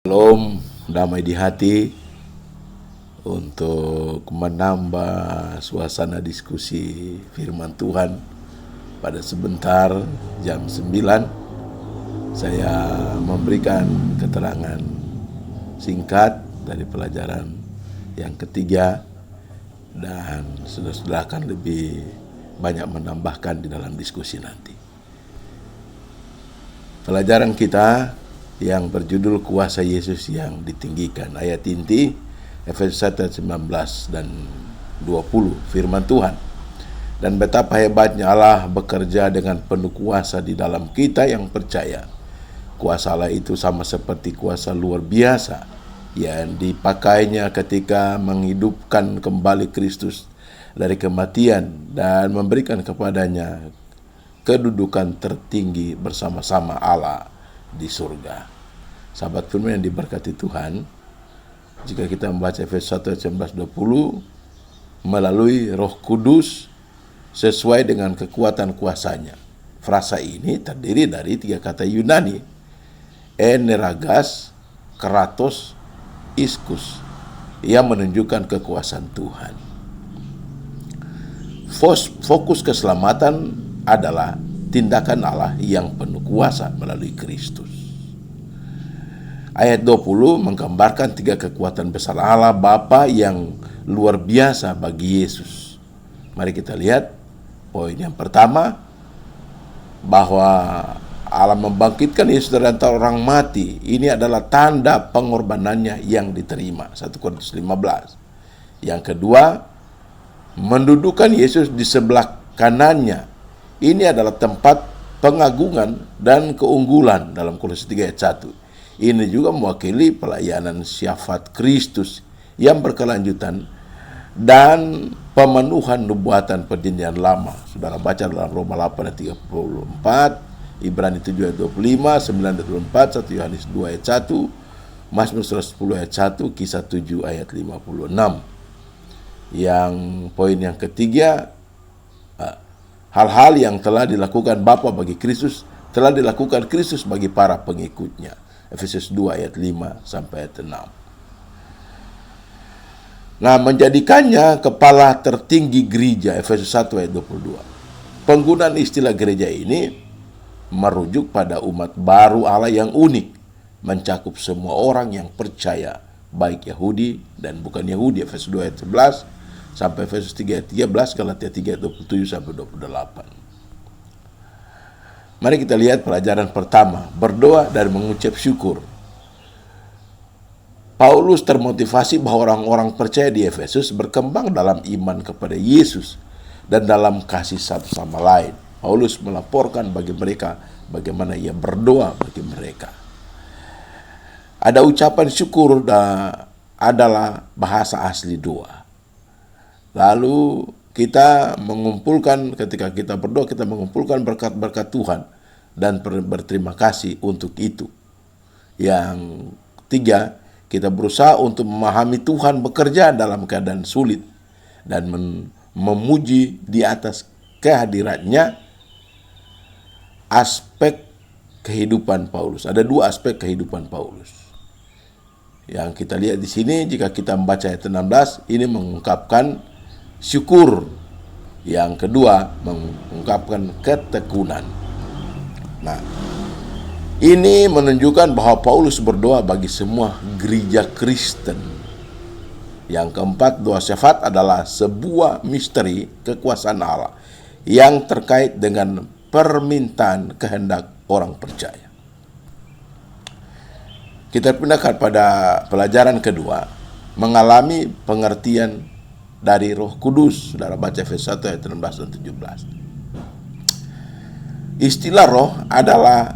Shalom, damai di hati untuk menambah suasana diskusi firman Tuhan pada sebentar jam 9. Saya memberikan keterangan singkat dari pelajaran yang ketiga dan saudara-saudara akan lebih banyak menambahkan di dalam diskusi nanti. Pelajaran kita yang berjudul Kuasa Yesus yang Ditinggikan. Ayat inti Efesus 1:19 dan 20 firman Tuhan. Dan betapa hebatnya Allah bekerja dengan penuh kuasa di dalam kita yang percaya. Kuasa Allah itu sama seperti kuasa luar biasa yang dipakainya ketika menghidupkan kembali Kristus dari kematian dan memberikan kepadanya kedudukan tertinggi bersama-sama Allah di surga. Sahabat firman yang diberkati Tuhan, jika kita membaca Efesus 1:19-20 melalui Roh Kudus sesuai dengan kekuatan kuasanya. Frasa ini terdiri dari 3 kata Yunani, energas, kratos, iskus, yang menunjukkan kekuasaan Tuhan. Fokus keselamatan adalah tindakan Allah yang penuh kuasa melalui Kristus. Ayat 20 menggambarkan 3 kekuatan besar Allah Bapa yang luar biasa bagi Yesus. Mari kita lihat poin yang pertama, bahwa Allah membangkitkan Yesus dari antara orang mati. Ini adalah tanda pengorbanannya yang diterima. 1 Korintus 15. Yang kedua, mendudukan Yesus di sebelah kanannya. Ini adalah tempat pengagungan dan keunggulan dalam Kolose 3 ayat 1. Ini juga mewakili pelayanan syafaat Kristus yang berkelanjutan dan pemenuhan nubuatan perjanjian lama. Saudara baca dalam Roma 8 ayat 34, Ibrani 7 ayat 25, 9 ayat 24, 1 Yohanes 2 ayat 1, Mazmur 110 ayat 1, Kisah 7 ayat 56. Yang poin yang ketiga, hal-hal yang telah dilakukan Bapa bagi Kristus telah dilakukan Kristus bagi para pengikutnya. Efesus 2 ayat 5 sampai ayat 6. Nah, menjadikannya kepala tertinggi gereja. Efesus 1 ayat 22. Penggunaan istilah gereja ini merujuk pada umat baru Allah yang unik, mencakup semua orang yang percaya, baik Yahudi dan bukan Yahudi. Efesus 2 ayat 11 sampai Efesus 3 ayat 13, Galatia 3 ayat 27 sampai 28. Mari kita lihat pelajaran pertama, berdoa dan mengucap syukur. Paulus termotivasi bahwa orang-orang percaya di Efesus berkembang dalam iman kepada Yesus dan dalam kasih satu sama lain. Paulus melaporkan bagi mereka bagaimana ia berdoa bagi mereka. Ada ucapan syukur adalah bahasa asli doa. Lalu kita mengumpulkan, ketika kita berdoa, kita mengumpulkan berkat-berkat Tuhan dan berterima kasih untuk itu. Yang ketiga, kita berusaha untuk memahami Tuhan bekerja dalam keadaan sulit dan memuji di atas kehadirannya. Aspek kehidupan Paulus. Ada 2 aspek kehidupan Paulus. Yang kita lihat di sini, jika kita membaca ayat 16, ini mengungkapkan syukur. Yang kedua, mengungkapkan ketekunan. Nah, ini menunjukkan bahwa Paulus berdoa bagi semua gereja Kristen. Yang keempat, doa syafaat adalah sebuah misteri kekuasaan Allah yang terkait dengan permintaan kehendak orang percaya. Kita pindahkan pada pelajaran kedua, mengalami pengertian dari Roh Kudus. Saudara baca Efesus 1 ayat 16 dan 17. Istilah roh adalah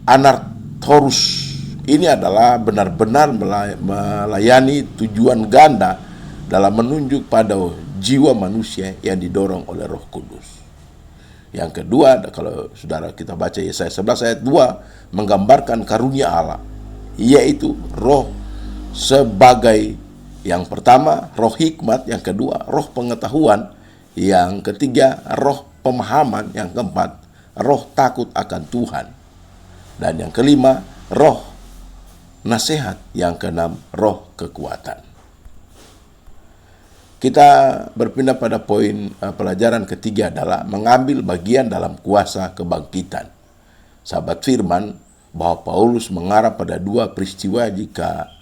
anarthorus. Ini adalah benar-benar melayani tujuan ganda dalam menunjuk pada jiwa manusia yang didorong oleh Roh Kudus. Yang kedua, kalau saudara kita baca Yesaya 11 ayat 2, menggambarkan karunia Allah, yaitu roh sebagai yang pertama, roh hikmat, yang kedua, roh pengetahuan, yang ketiga, roh pemahaman, yang keempat, roh takut akan Tuhan, dan yang kelima, roh nasihat. Yang keenam, roh kekuatan. Kita berpindah pada poin pelajaran ketiga adalah mengambil bagian dalam kuasa kebangkitan. Sahabat firman bahwa Paulus mengarah pada dua peristiwa jika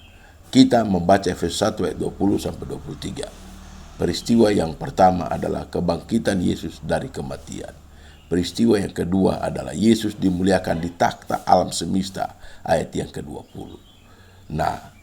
kita membaca Efesus 1 ayat 20 sampai 23. Peristiwa yang pertama adalah kebangkitan Yesus dari kematian. Peristiwa yang kedua adalah Yesus dimuliakan di takhta alam semesta, ayat yang ke-20. Nah,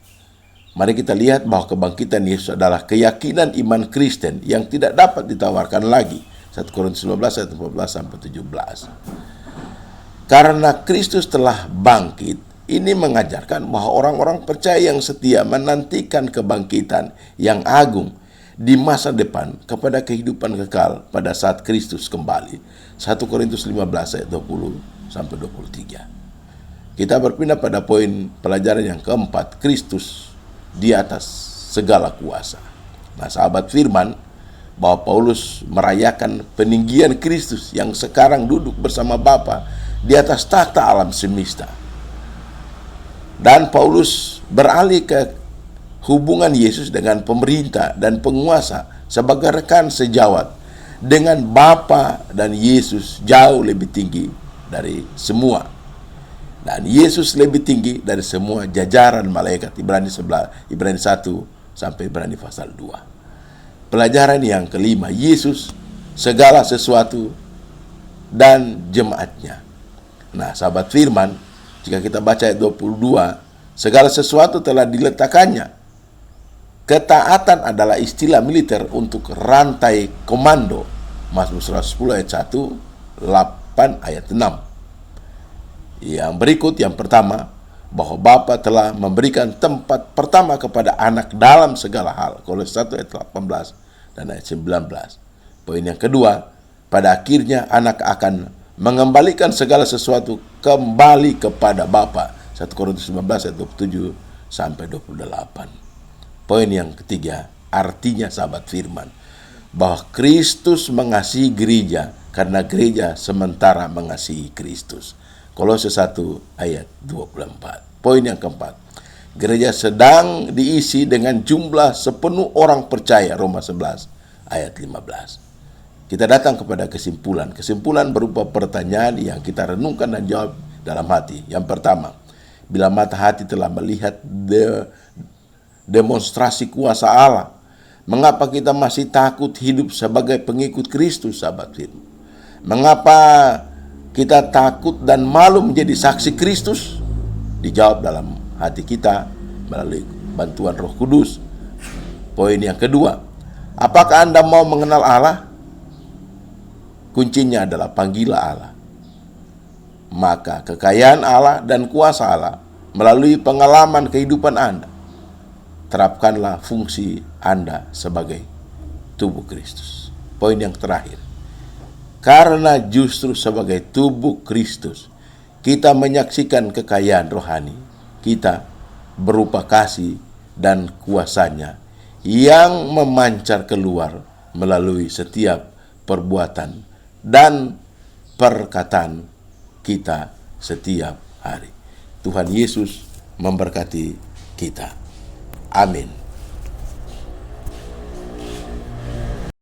mari kita lihat bahwa kebangkitan Yesus adalah keyakinan iman Kristen yang tidak dapat ditawarkan lagi. 1 Korintus 15 ayat 14 sampai 17. Karena Kristus telah bangkit, ini mengajarkan bahwa orang-orang percaya yang setia menantikan kebangkitan yang agung di masa depan kepada kehidupan kekal pada saat Kristus kembali. 1 Korintus 15 ayat 20 sampai 23. Kita berpindah pada poin pelajaran yang keempat, Kristus di atas segala kuasa. Nah, sahabat firman bahwa Paulus merayakan peninggian Kristus yang sekarang duduk bersama Bapa di atas takhta alam semesta. Dan Paulus beralih ke hubungan Yesus dengan pemerintah dan penguasa sebagai rekan sejawat dengan Bapa dan Yesus jauh lebih tinggi dari semua. Dan Yesus lebih tinggi dari semua jajaran malaikat. Ibrani 1 sampai Ibrani pasal 2. Pelajaran yang kelima, Yesus segala sesuatu dan jemaatnya. Nah, sahabat firman, jika kita baca ayat 22, segala sesuatu telah diletakkannya. Ketaatan adalah istilah militer untuk rantai komando. Mazmur 110 ayat 1, 8 ayat 6. Yang berikut, yang pertama, bahwa Bapa telah memberikan tempat pertama kepada anak dalam segala hal. Kolose 1 ayat 18 dan ayat 19. Poin yang kedua, pada akhirnya anak akan mengembalikan segala sesuatu kembali kepada Bapa. 1 Korintus 15 ayat 27 sampai 28. Poin yang ketiga, artinya sahabat firman bahwa Kristus mengasihi gereja karena gereja sementara mengasihi Kristus. Kolose 1 ayat 24. Poin yang keempat, gereja sedang diisi dengan jumlah sepenuh orang percaya. Roma 11 ayat 15. Kita datang kepada kesimpulan. Kesimpulan berupa pertanyaan yang kita renungkan dan jawab dalam hati. Yang pertama, bila mata hati telah melihat demonstrasi kuasa Allah, mengapa kita masih takut hidup sebagai pengikut Kristus, sahabat firman? Mengapa kita takut dan malu menjadi saksi Kristus? Dijawab dalam hati kita melalui bantuan Roh Kudus. Poin yang kedua, apakah Anda mau mengenal Allah? Kuncinya adalah panggilah Allah. Maka kekayaan Allah dan kuasa Allah melalui pengalaman kehidupan Anda. Terapkanlah fungsi Anda sebagai tubuh Kristus. Poin yang terakhir, karena justru sebagai tubuh Kristus kita menyaksikan kekayaan rohani kita berupa kasih dan kuasanya yang memancar keluar melalui setiap perbuatan dan perkataan kita setiap hari. Tuhan Yesus memberkati kita. Amin.